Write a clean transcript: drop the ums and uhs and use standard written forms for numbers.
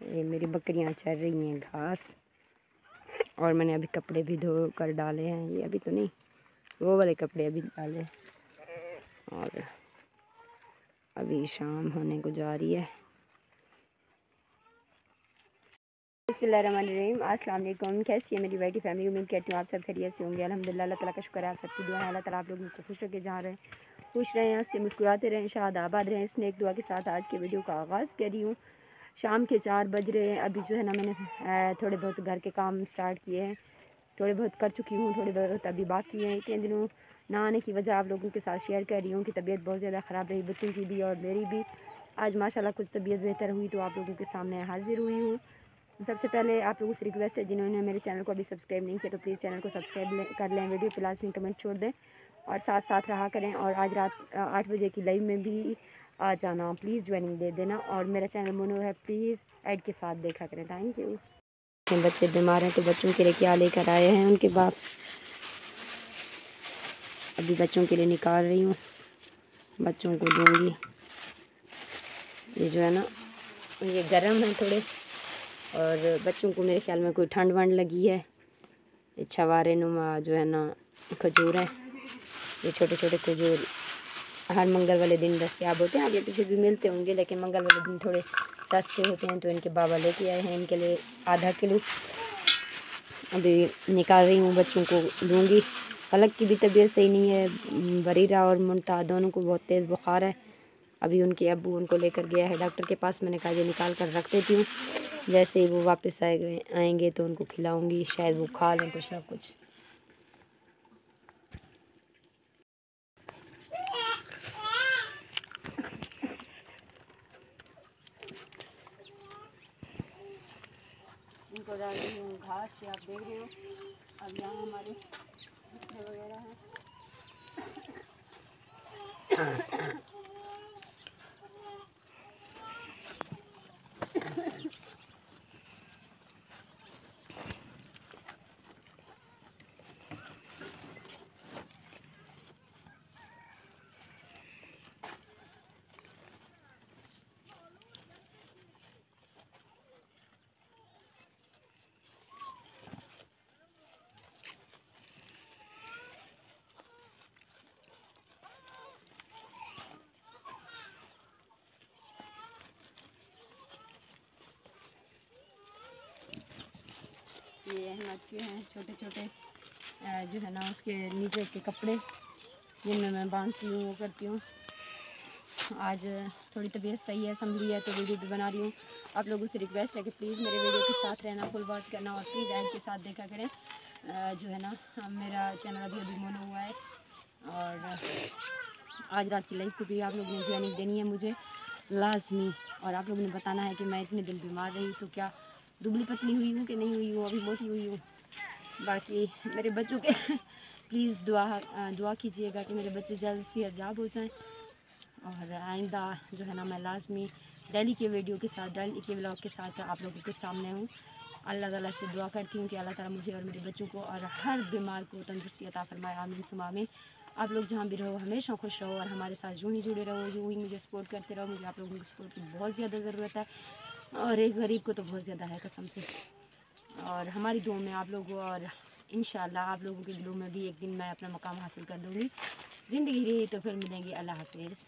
ये मेरी बकरियां चर रही हैं घास। और मैंने अभी कपड़े भी धो कर डाले हैं, ये अभी तो नहीं, वो वाले कपड़े अभी डाले। और अभी शाम होने को जा रही है। बिस्मिल्लाहिर्रहमानिर्रहीम, अस्सलाम वालेकुम। कैसी है मेरी वाइटी फैमिली? उम्मीद करती हूँ आप सब खैरियत से होंगे। अल्हम्दुलिल्लाह, अल्लाह ताला का शुक्र है, आप सबकी दुआ है। अल्लाह ताला आप लोगों को खुश रखे, जहाँ रहें खुश रहें, हंसते मुस्कुराते रहें, शाद आबाद रहें। इसमें एक दुआ के साथ आज के वीडियो का आगाज़ कर रही हूँ। शाम के 4 बज रहे हैं। अभी जो है ना मैंने थोड़े बहुत घर के काम स्टार्ट किए हैं, थोड़े बहुत कर चुकी हूँ, थोड़े बहुत अभी बाकी हैं। इतने दिनों ना आने की वजह आप लोगों के साथ शेयर कर रही हूँ कि तबीयत बहुत ज़्यादा ख़राब रही, बच्चों की भी और मेरी भी। आज माशाल्लाह कुछ तबीयत बेहतर हुई तो आप लोगों के सामने हाजिर हुई हूँ। सबसे पहले आप लोगों से रिक्वेस्ट है, जिन्होंने मेरे चैनल को अभी सब्सक्राइब नहीं किया तो प्लीज़ चैनल को सब्सक्राइब कर लें, वीडियो पे लास्ट में कमेंट छोड़ दें और साथ साथ रहा करें। और आज रात 8 बजे की लाइव में भी आ जाना, प्लीज़ ज्वाइनिंग दे देना। और मेरा चैनल मोनो है, प्लीज़ ऐड के साथ देखा करें। Thank you. बच्चे बीमार हैं तो बच्चों के लिए क्या लेकर आए हैं उनके बाप। अभी बच्चों के लिए निकाल रही हूँ, बच्चों को दूँगी। ये जो है ना ये गर्म है थोड़े, और बच्चों को मेरे ख्याल में कोई ठंड वंड लगी है। ये छवारे नुमा जो है ना खजूर है, ये छोटे छोटे खजूर हर मंगल वाले दिन दस्तयाब होते हैं। आगे पीछे भी मिलते होंगे, लेकिन मंगल वाले दिन थोड़े सस्ते होते हैं, तो इनके बाबा लेके आए हैं, इनके लिए आधा किलो। अभी निकाल रही हूँ, बच्चों को दूँगी। फलक की भी तबीयत सही नहीं है, बरीरा और मुनता दोनों को बहुत तेज़ बुखार है। अभी उनके अब्बू उनको लेकर गया है डॉक्टर के पास। मैंने कहा ये निकाल कर रख देती हूँ, जैसे ही वो वापस आएंगे तो उनको खिलाऊंगी, शायद वो खा लें कुछ ना कुछ। इनको डाल रही हूँ घास, ये आप देख रहे हो। अब यहाँ हमारे बिस्तर वगैरह हैं। ये अहमद के हैं छोटे छोटे जो है ना उसके नीचे के कपड़े, जिनमें मैं बांधती हूँ, वो करती हूँ। आज थोड़ी तबीयत सही है, संभली है, तो वीडियो भी बना रही हूँ। आप लोगों से रिक्वेस्ट है कि प्लीज़ मेरे वीडियो के साथ रहना, फुल वॉच करना और प्लीज़ ऐड के साथ देखा करें। जो है ना मेरा चैनल अभी अभी मोनो हुआ है, और आज रात की लाइव को भी आप लोगों ने ज्वाइनिंग देनी है मुझे लाजमी। और आप लोगों ने बताना है कि मैं इतने दिन बीमार रही तो क्या दुबली पतली हुई हूँ कि नहीं हुई हूँ, अभी मोटी हुई हूँ। बाकी मेरे बच्चों के प्लीज़ दुआ कीजिएगा कि मेरे बच्चे जल्द से अर्जाब हो जाएं। और आइंदा जो है ना मैं लाजमी डेली के वीडियो के साथ, डेली के व्लॉग के साथ आप लोगों के सामने हूँ। अल्लाह ताला से दुआ करती हूँ कि अल्लाह ताला मुझे और मेरे बच्चों को और हर बीमार को तंदुरुस्ती अता फरमाए, आमीन सुम्मा आमीन। आप लोग जहाँ भी रहो हमेशा खुश रहो और हमारे साथ यूँ ही जुड़े रहो, यूँ ही मुझे सपोर्ट करते रहो। मुझे आप लोगों की सपोर्ट की बहुत ज़्यादा ज़रूरत है, और एक गरीब को तो बहुत ज़्यादा है कसम से। और हमारी दुआ में आप लोगों, और इंशाल्लाह आप लोगों के दिलों में भी एक दिन मैं अपना मकाम हासिल कर लूँगी। ज़िंदगी रही तो फिर मिलेंगे। अल्लाह हाफ़िज़।